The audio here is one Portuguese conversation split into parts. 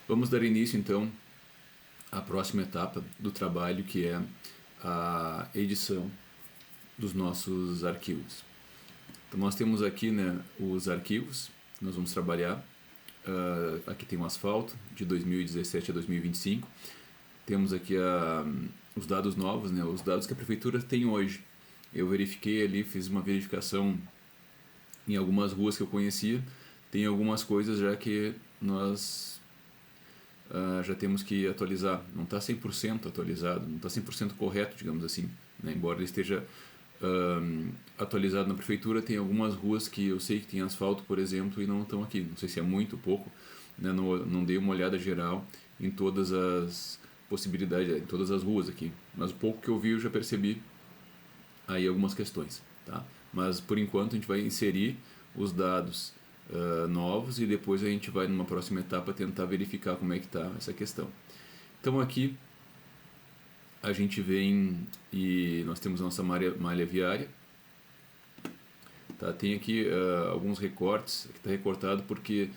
Vamos dar início então à próxima etapa do trabalho, que é a edição dos nossos arquivos. Então nós temos aqui, né, os arquivos que nós vamos trabalhar. Aqui tem um asfalto de 2017 a 2025. Temos aqui os dados novos, né, os dados que a prefeitura tem hoje. Eu verifiquei ali, fiz uma verificação em algumas ruas que eu conhecia. Tem algumas coisas já que nós já temos que atualizar. Não está 100% atualizado, não está 100% correto, digamos assim, né? Embora ele esteja atualizado na prefeitura, tem algumas ruas que eu sei que tem asfalto, por exemplo, e não estão aqui. Não sei se é muito ou pouco, né? Não dei uma olhada geral em todas as possibilidades, em todas as ruas aqui, mas o pouco que eu vi eu já percebi aí algumas questões, tá? Mas por enquanto a gente vai inserir os dados novos e depois a gente vai numa próxima etapa tentar verificar como é que está essa questão. Então aqui a gente vem e nós temos a nossa malha viária, tá? Tem aqui alguns recortes, aqui está recortado porque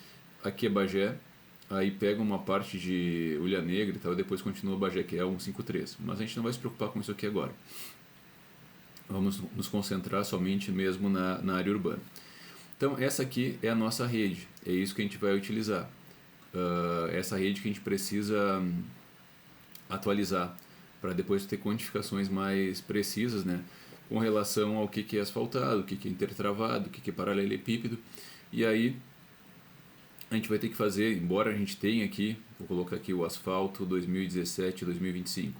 aqui é Bagé, aí pega uma parte de Ulha Negra e tal, e depois continua Bagé, que é 153, mas a gente não vai se preocupar com isso aqui agora. Vamos nos concentrar somente mesmo na área urbana. Então essa aqui é a nossa rede, é isso que a gente vai utilizar. Essa rede que a gente precisa atualizar para depois ter quantificações mais precisas, né, com relação ao que é asfaltado, o que é intertravado, o que é paralelepípedo. E aí a gente vai ter que fazer, embora a gente tenha aqui, vou colocar aqui o asfalto 2017-2025.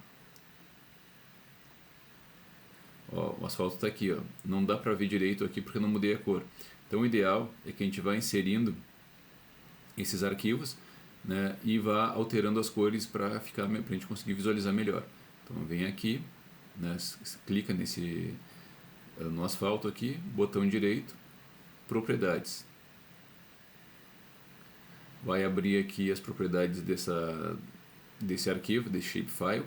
Ó, o asfalto está aqui, ó. Não dá para ver direito aqui porque eu não mudei a cor. Então o ideal é que a gente vá inserindo esses arquivos, né, e vá alterando as cores para a gente conseguir visualizar melhor. Então vem aqui, né, clica no asfalto aqui, botão direito, propriedades. Vai abrir aqui as propriedades desse arquivo, desse shapefile.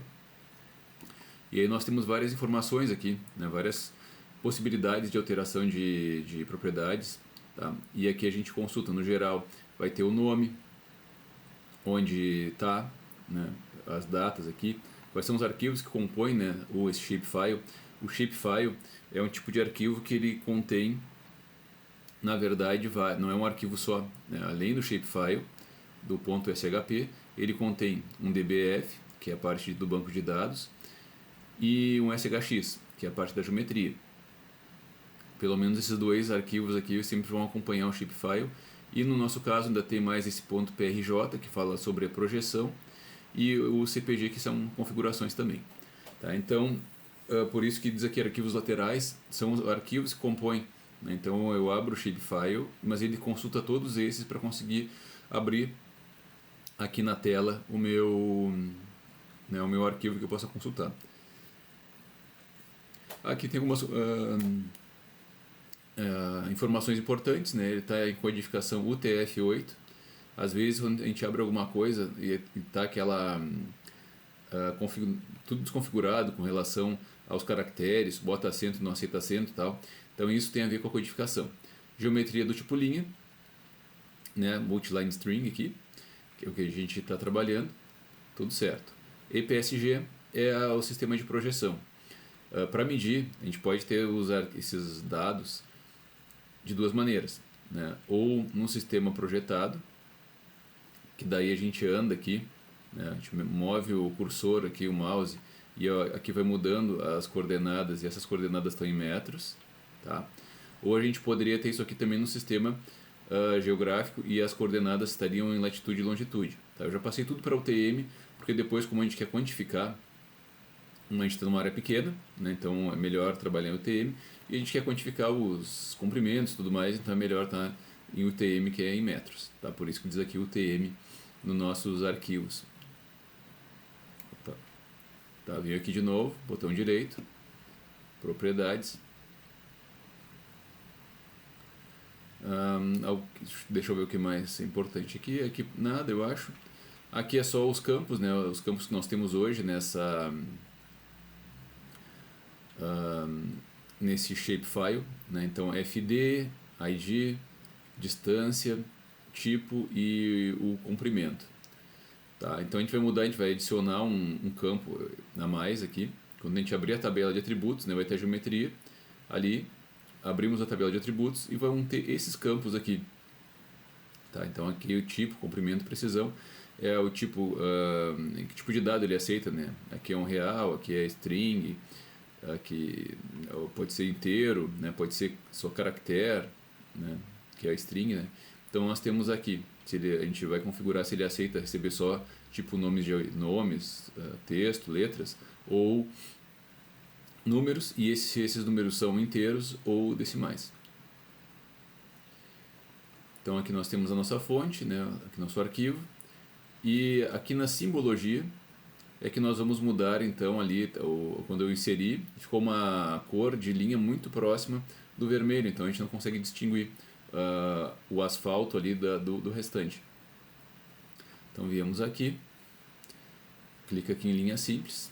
E aí nós temos várias informações aqui, né, várias possibilidades de alteração de propriedades, tá? E aqui a gente consulta, no geral, vai ter o nome, onde está, né, as datas aqui, quais são os arquivos que compõem, né, esse shapefile. O shapefile é um tipo de arquivo que ele contém, na verdade, não é um arquivo só, né? Além do shapefile, do ponto .shp, ele contém um dbf, que é a parte do banco de dados, e um shx, que é a parte da geometria. Pelo menos esses dois arquivos aqui sempre vão acompanhar o shapefile. E no nosso caso ainda tem mais esse ponto .prj, que fala sobre a projeção, e o cpg, que são configurações também. Tá? Então, por isso que diz aqui arquivos laterais, são os arquivos que compõem, né? Então eu abro o shapefile, mas ele consulta todos esses para conseguir abrir aqui na tela o meu arquivo que eu possa consultar. Aqui tem algumas informações importantes, né? Ele está em codificação UTF-8. Às vezes quando a gente abre alguma coisa e está aquela tudo desconfigurado com relação aos caracteres, bota acento, não aceita acento e tal. Então isso tem a ver com a codificação. Geometria do tipo linha, né? Multiline string aqui, que é o que a gente está trabalhando, tudo certo. EPSG é o sistema de projeção. Para medir, a gente pode usar esses dados de duas maneiras, né? Ou num sistema projetado, que daí a gente anda aqui, né? A gente move o cursor aqui, o mouse, e aqui vai mudando as coordenadas, e essas coordenadas estão em metros, tá? Ou a gente poderia ter isso aqui também no sistema geográfico, e as coordenadas estariam em latitude e longitude, tá? Eu já passei tudo para o UTM, porque depois, como a gente quer quantificar, a gente está numa área pequena, né, então é melhor trabalhar em UTM, e a gente quer quantificar os comprimentos e tudo mais, então é melhor estar em UTM, que é em metros, tá? Por isso que diz aqui UTM nos nossos arquivos. Opa. Tá, venho aqui de novo, botão direito, propriedades. Deixa eu ver o que mais é importante aqui. Aqui nada, eu acho. Aqui é só os campos, né, os campos que nós temos hoje nesse shapefile, né? Então FD, ID, distância, tipo e o comprimento. Tá? Então a gente vai mudar, a gente vai adicionar um campo a mais aqui. Quando a gente abrir a tabela de atributos, né, vai ter a geometria. Ali abrimos a tabela de atributos e vamos ter esses campos aqui. Tá? Então aqui o tipo, comprimento, precisão é o tipo, que tipo de dado ele aceita, né? Aqui é um real, aqui é string, aqui pode ser inteiro, né? Pode ser só caractere, né? Que é string, né? Então nós temos aqui, a gente vai configurar se ele aceita receber só tipo nomes, texto, letras ou números, e se esses números são inteiros ou decimais. Então aqui nós temos a nossa fonte, né? Aqui nosso arquivo, e aqui na simbologia é que nós vamos mudar então ali, quando eu inseri, ficou uma cor de linha muito próxima do vermelho, então a gente não consegue distinguir o asfalto ali do restante. Então viemos aqui, clica aqui em linha simples,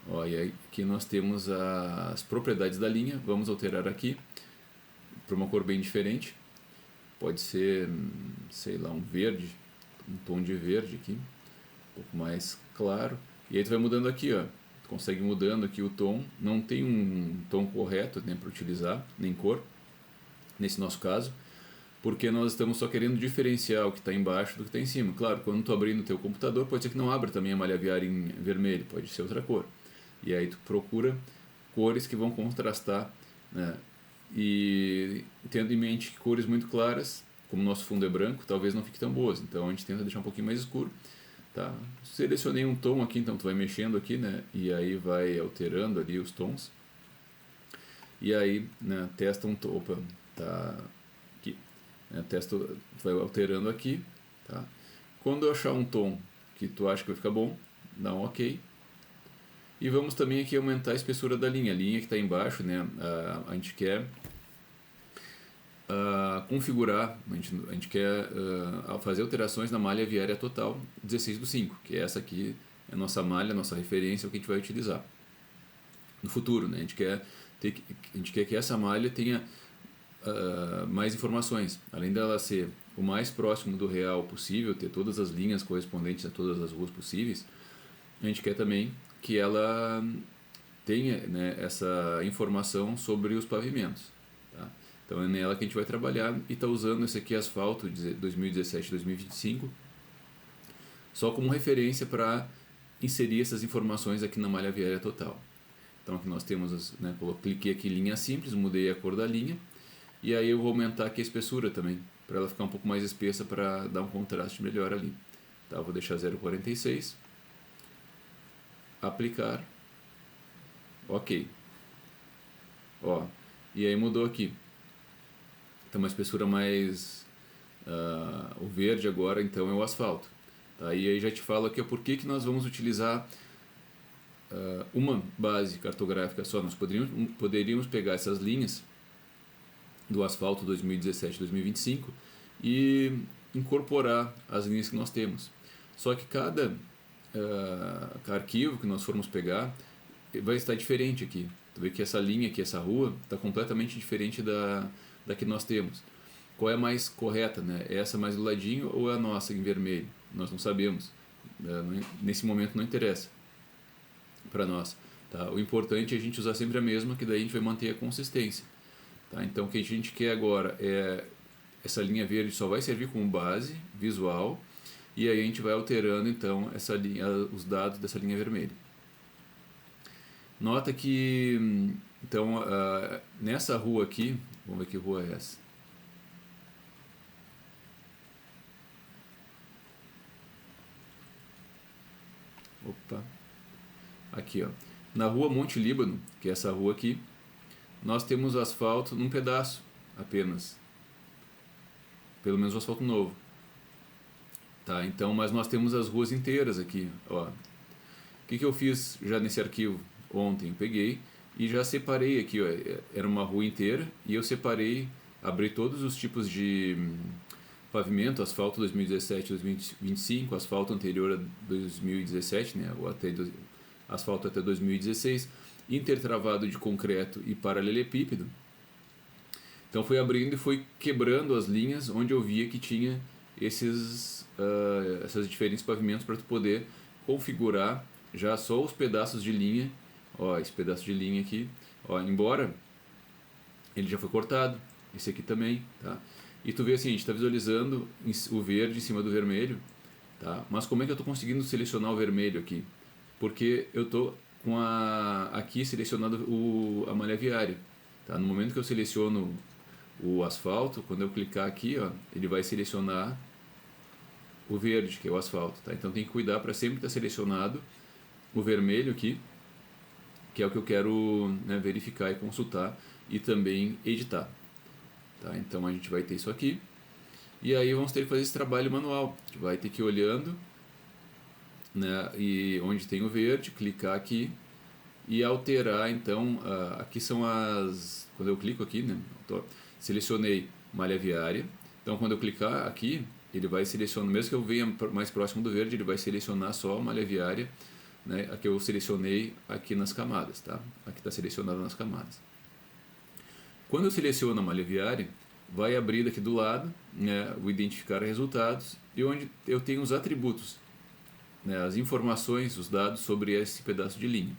ó, e aí aqui nós temos as propriedades da linha, vamos alterar aqui para uma cor bem diferente, pode ser, sei lá, um verde, um tom de verde aqui, um pouco mais claro, e aí tu vai mudando aqui, ó, tu consegue mudando aqui o tom, não tem um tom correto, né, para utilizar, nem cor, nesse nosso caso, porque nós estamos só querendo diferenciar o que está embaixo do que está em cima. Claro, quando tu abrir no teu computador, pode ser que não abra também a malha viária em vermelho, pode ser outra cor. E aí tu procura cores que vão contrastar, né? E tendo em mente que cores muito claras, como o nosso fundo é branco, talvez não fique tão boas. Então a gente tenta deixar um pouquinho mais escuro. Tá? Selecionei um tom aqui, então tu vai mexendo aqui, né? E aí vai alterando ali os tons. E aí, né, testa um tom. Opa, tá aqui. Testa, vai alterando aqui, tá? Quando eu achar um tom que tu acha que vai ficar bom, dá um OK. E vamos também aqui aumentar a espessura da linha. A linha que está embaixo, né, a gente quer configurar, a gente quer fazer alterações na malha viária total 16/5, que é essa aqui, é a nossa malha, a nossa referência, o que a gente vai utilizar no futuro, né? A gente quer que essa malha tenha mais informações, além dela ser o mais próximo do real possível, ter todas as linhas correspondentes a todas as ruas possíveis. A gente quer também que ela tenha, né, essa informação sobre os pavimentos, tá? Então é nela que a gente vai trabalhar e está usando esse aqui asfalto 2017-2025 só como referência para inserir essas informações aqui na malha viária total. Então aqui nós temos, né, cliquei aqui em linha simples, mudei a cor da linha. E aí eu vou aumentar aqui a espessura também, para ela ficar um pouco mais espessa, para dar um contraste melhor ali. Tá, eu vou deixar 0,46. Aplicar. OK. Ó, e aí mudou aqui. Tem uma espessura mais... o verde agora então é o asfalto. Tá, e aí já te falo aqui por que nós vamos utilizar uma base cartográfica só. Nós poderíamos pegar essas linhas do asfalto 2017-2025 e incorporar as linhas que nós temos. Só que cada arquivo que nós formos pegar vai estar diferente aqui. Tu vê que essa linha aqui, essa rua, está completamente diferente da que nós temos. Qual é a mais correta, né? É essa mais do ladinho ou é a nossa em vermelho? Nós não sabemos. Nesse momento não interessa para nós. Tá? O importante é a gente usar sempre a mesma, que daí a gente vai manter a consistência. Tá? Então o que a gente quer agora é essa linha verde só vai servir como base visual, e aí a gente vai alterando então essa linha, os dados dessa linha vermelha. Nota que então nessa rua aqui, vamos ver que rua é essa. Opa, aqui ó, na rua Monte Líbano, que é essa rua aqui, nós temos o asfalto num pedaço apenas, pelo menos o asfalto novo, tá? Então, mas nós temos as ruas inteiras aqui, ó. O que eu fiz já nesse arquivo ontem? Peguei e já separei aqui, ó, era uma rua inteira e eu separei, abri todos os tipos de pavimento, asfalto 2017-2025, asfalto anterior a 2017, né, ou até asfalto até 2016, intertravado de concreto e paralelepípedo. Então fui abrindo e fui quebrando as linhas onde eu via que tinha esses essas diferentes pavimentos para tu poder configurar já só os pedaços de linha. Ó, esse pedaço de linha aqui, ó, embora ele já foi cortado, esse aqui também, tá? E tu vê assim, a gente está visualizando o verde em cima do vermelho, tá? Mas como é que eu estou conseguindo selecionar o vermelho aqui? Porque eu estou com aqui selecionado a malha viária, tá? No momento que eu seleciono o asfalto, quando eu clicar aqui, ó, ele vai selecionar o verde, que é o asfalto, tá? Então tem que cuidar para sempre estar selecionado o vermelho aqui, que é o que eu quero, né, verificar e consultar e também editar, tá? Então a gente vai ter isso aqui e aí vamos ter que fazer esse trabalho manual. A gente vai ter que ir olhando, né, e onde tem o verde, clicar aqui e alterar. Então aqui são quando eu clico aqui, né, selecionei malha viária, então quando eu clicar aqui ele vai selecionar, mesmo que eu venha mais próximo do verde, ele vai selecionar só a malha viária, né, a que eu selecionei aqui nas camadas, tá? Aqui está selecionado nas camadas. Quando eu seleciono a malha viária, vai abrir daqui do lado, né, o identificar resultados, e onde eu tenho os atributos, né, as informações, os dados sobre esse pedaço de linha.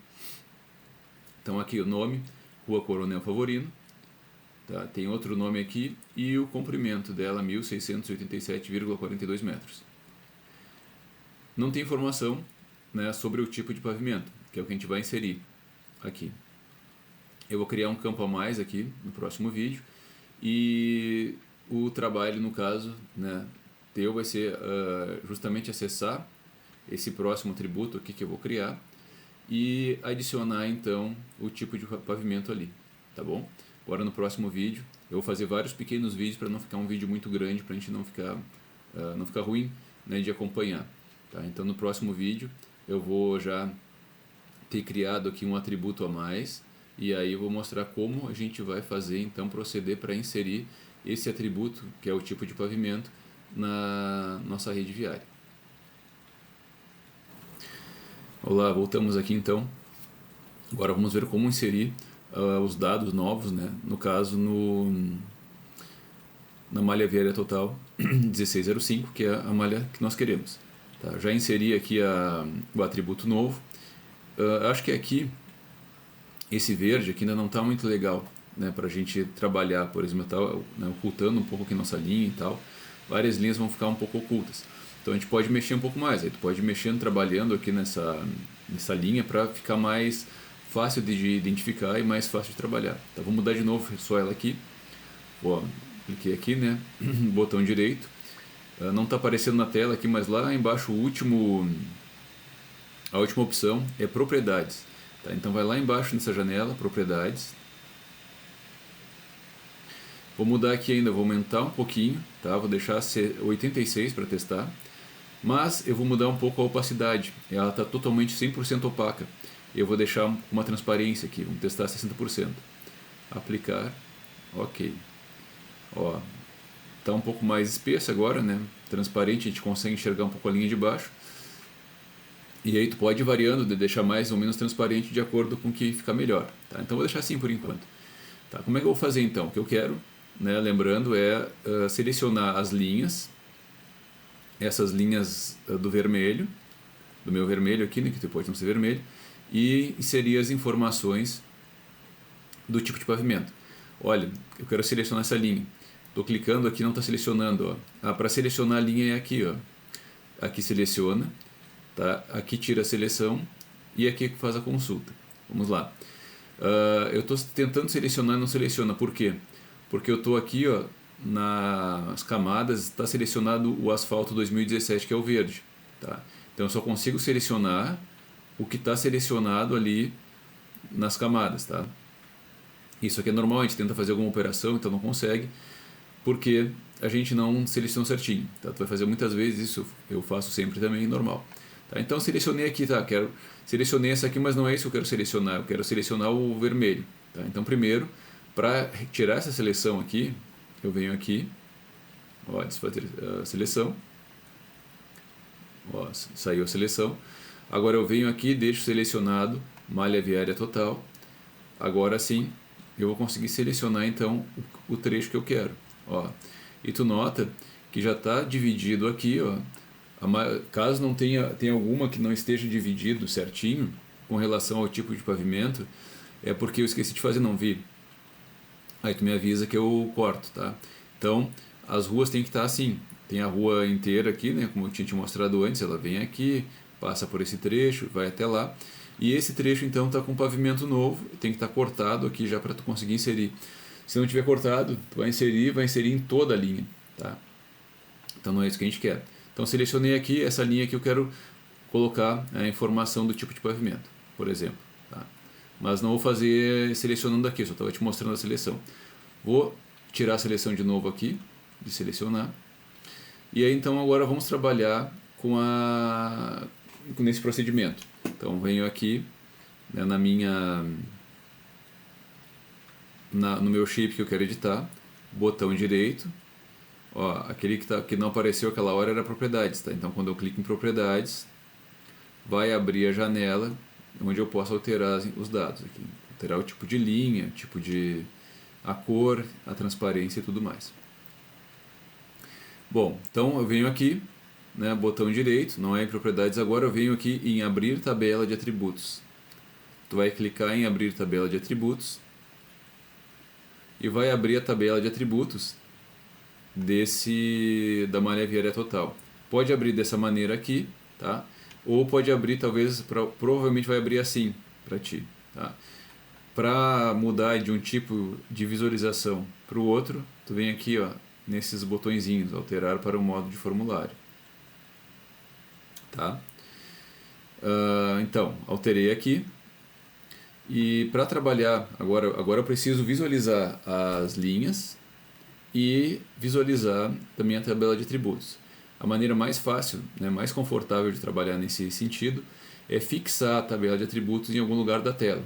Então aqui o nome, Rua Coronel Favorino, tá? Tem outro nome aqui e o comprimento dela 1687,42 metros. Não tem informação, né, sobre o tipo de pavimento, que é o que a gente vai inserir aqui. Eu vou criar um campo a mais aqui no próximo vídeo e o trabalho, no caso, né, teu vai ser justamente acessar esse próximo atributo aqui que eu vou criar e adicionar então o tipo de pavimento ali, tá bom? Agora no próximo vídeo eu vou fazer vários pequenos vídeos para não ficar um vídeo muito grande, para a gente não ficar ruim, né, de acompanhar, tá? Então no próximo vídeo eu vou já ter criado aqui um atributo a mais e aí eu vou mostrar como a gente vai fazer, então proceder para inserir esse atributo, que é o tipo de pavimento, na nossa rede viária. Olá, voltamos aqui então. Agora vamos ver como inserir os dados novos, né? No caso na malha viária total 1605, que é a malha que nós queremos. Tá, já inseri aqui o atributo novo. Acho que aqui esse verde aqui ainda não está muito legal, né, para a gente trabalhar, por exemplo, tá, né, ocultando um pouco aqui nossa linha e tal. Várias linhas vão ficar um pouco ocultas. Então a gente pode mexer um pouco mais. Aí tu pode ir mexendo, trabalhando aqui nessa linha para ficar mais fácil de identificar e mais fácil de trabalhar. Então vou mudar de novo só ela aqui. Ó, cliquei aqui, né, botão direito. Não está aparecendo na tela aqui, mas lá embaixo a última opção é propriedades, tá? Então vai lá embaixo nessa janela, propriedades. Vou mudar aqui ainda, vou aumentar um pouquinho, tá? Vou deixar 86 para testar, mas eu vou mudar um pouco a opacidade, ela está totalmente 100% opaca. Eu vou deixar uma transparência aqui, vamos testar 60%. Aplicar, ok. Ó, tá um pouco mais espessa agora, né? Transparente, a gente consegue enxergar um pouco a linha de baixo. E aí tu pode ir variando, de deixar mais ou menos transparente de acordo com o que ficar melhor, tá? Então vou deixar assim por enquanto. Tá? Como é que eu vou fazer então? O que eu quero, né, lembrando, é selecionar as linhas, essas linhas do vermelho, do meu vermelho aqui, né, que depois não ser vermelho, e inserir as informações do tipo de pavimento. Olha, eu quero selecionar essa linha. Estou clicando aqui, não está selecionando. Para selecionar a linha é aqui, ó. Aqui seleciona, tá? Aqui tira a seleção e aqui faz a consulta. Vamos lá. Eu estou tentando selecionar e não seleciona. Por quê? Porque eu estou aqui, ó, nas camadas, está selecionado o asfalto 2017, que é o verde. Tá? Então eu só consigo selecionar o que está selecionado ali nas camadas. Tá? Isso aqui é normal, a gente tenta fazer alguma operação, então não consegue, porque a gente não seleciona certinho. Tá? Tu vai fazer muitas vezes isso, eu faço sempre também, normal. Tá? Então selecionei aqui, tá? Selecionei essa aqui, mas não é isso que eu quero selecionar, eu quero selecionar o vermelho. Tá? Então primeiro, para tirar essa seleção aqui, eu venho aqui, ó, desfazer a seleção, ó, saiu a seleção. Agora eu venho aqui, deixo selecionado malha viária total. Agora sim eu vou conseguir selecionar então o trecho que eu quero. Ó. E tu nota que já está dividido aqui, ó, Caso não tenha alguma que não esteja dividido certinho com relação ao tipo de pavimento, é porque eu esqueci de fazer, não vi. Aí tu me avisa que eu corto, tá? Então, as ruas têm que estar assim. Tem a rua inteira aqui, né? Como eu tinha te mostrado antes, ela vem aqui, passa por esse trecho, vai até lá. E esse trecho, então, está com pavimento novo, tem que estar cortado aqui já para tu conseguir inserir. Se não tiver cortado, tu vai inserir em toda a linha, tá? Então, não é isso que a gente quer. Então, selecionei aqui, essa linha aqui eu quero colocar a informação do tipo de pavimento, por exemplo, tá? Mas não vou fazer selecionando aqui, só estava te mostrando a seleção. Vou tirar a seleção de novo aqui, de selecionar. E aí então agora vamos trabalhar nesse procedimento. Então venho aqui, né, no meu shape que eu quero editar, botão direito. Ó, aquele que não apareceu aquela hora era propriedades, tá? Então quando eu clico em propriedades, vai abrir a janela onde eu posso alterar os dados aqui. Alterar o tipo de linha, a cor, a transparência e tudo mais. Bom, então eu venho aqui, né, botão direito, não é em propriedades agora, eu venho aqui em abrir tabela de atributos. Tu vai clicar em abrir tabela de atributos e vai abrir a tabela de atributos da malha viária total. Pode abrir dessa maneira aqui, tá? Ou pode abrir, provavelmente vai abrir assim para ti, tá? Para mudar de um tipo de visualização para o outro, tu vem aqui, ó, nesses botõezinhos, alterar para o modo de formulário, tá? Então, alterei aqui. E para trabalhar, agora eu preciso visualizar as linhas e visualizar também a tabela de atributos. A maneira mais fácil, né, mais confortável de trabalhar nesse sentido é fixar a tabela de atributos em algum lugar da tela.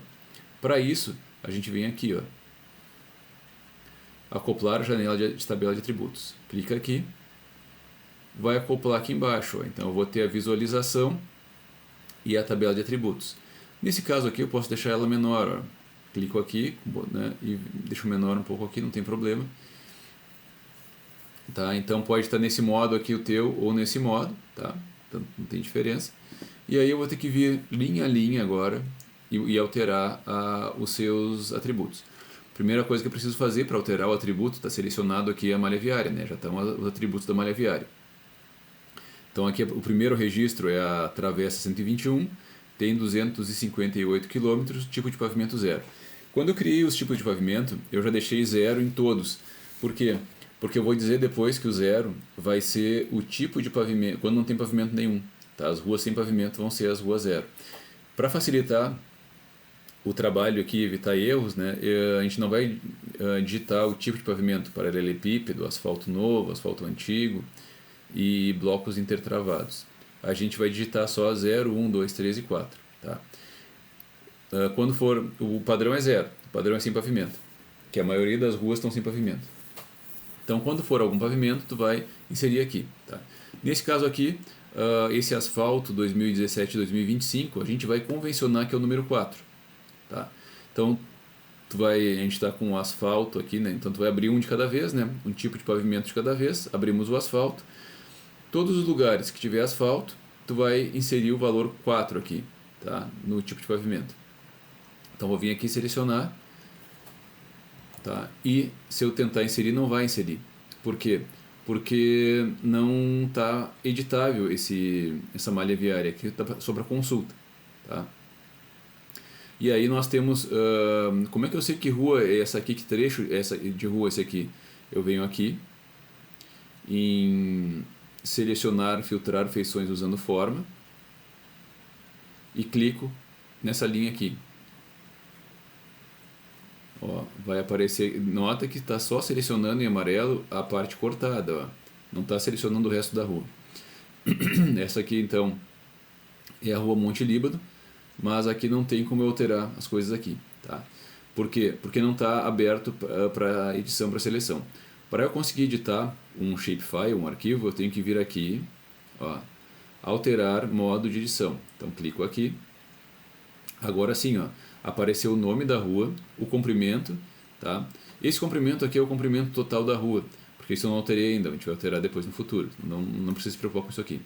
Para isso, a gente vem aqui, ó, acoplar a janela de tabela de atributos. Clica aqui, vai acoplar aqui embaixo. Ó. Então eu vou ter a visualização e a tabela de atributos. Nesse caso aqui eu posso deixar ela menor. Ó. Clico aqui, né, e deixo menor um pouco aqui, não tem problema. Tá? Então pode estar nesse modo aqui o teu ou nesse modo, tá? Então, não tem diferença. E aí eu vou ter que vir linha a linha agora e alterar os seus atributos. Primeira coisa que eu preciso fazer para alterar o atributo, está selecionado aqui a malha viária, né? Já estão os atributos da malha viária. Então aqui o primeiro registro é a travessa 121, tem 258 km, tipo de pavimento 0. Quando eu criei os tipos de pavimento, eu já deixei 0 em todos. Por quê? Porque eu vou dizer depois que o 0 vai ser o tipo de pavimento, quando não tem pavimento nenhum. Tá? As ruas sem pavimento vão ser as ruas 0. Para facilitar o trabalho aqui e evitar erros, né, a gente não vai digitar o tipo de pavimento, paralelepípedo, asfalto novo, asfalto antigo e blocos intertravados. A gente vai digitar só 0, 1, 2, 3 e 4. Tá? Quando for, o padrão é 0, o padrão é sem pavimento, que a maioria das ruas estão sem pavimento. Então, quando for algum pavimento, tu vai inserir aqui. Tá? Nesse caso aqui, esse asfalto 2017-2025, a gente vai convencionar que é o número 4. Tá? Então, a gente está com o asfalto aqui, né? Então tu vai abrir um de cada vez, né? Um tipo de pavimento de cada vez, abrimos o asfalto. Todos os lugares que tiver asfalto, tu vai inserir o valor 4 aqui, tá? No tipo de pavimento. Então vou vir aqui selecionar. Tá? E se eu tentar inserir, não vai inserir. Por quê? Porque não está editável essa malha viária aqui, está só para consulta. Tá? E aí nós temos, como é que eu sei que rua é essa aqui, que trecho essa de rua é esse aqui? Eu venho aqui em selecionar, filtrar feições usando forma e clico nessa linha aqui. Ó, vai aparecer, nota que está só selecionando em amarelo a parte cortada, ó. Não está selecionando o resto da rua. Essa aqui então é a rua Monte Líbano, mas aqui não tem como eu alterar as coisas aqui. Tá? Por quê? Porque não está aberto para edição, para seleção. Para eu conseguir editar um shapefile, um arquivo, eu tenho que vir aqui, ó, alterar modo de edição. Então clico aqui. Agora sim, ó, apareceu o nome da rua, o comprimento, tá? Esse comprimento aqui é o comprimento total da rua, porque isso eu não alterei ainda, a gente vai alterar depois no futuro, não precisa se preocupar com isso aqui.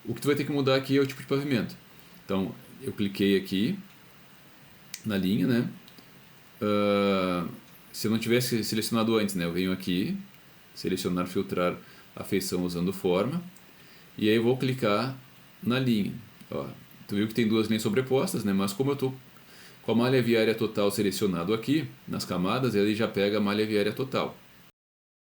O que tu vai ter que mudar aqui é o tipo de pavimento. Então, eu cliquei aqui na linha, né? Se eu não tivesse selecionado antes, né? Eu venho aqui, selecionar, filtrar a feição usando forma, e aí eu vou clicar na linha. Ó, tu viu que tem duas linhas sobrepostas, né? Mas como eu estou com a malha viária total selecionado aqui, nas camadas, ele já pega a malha viária total.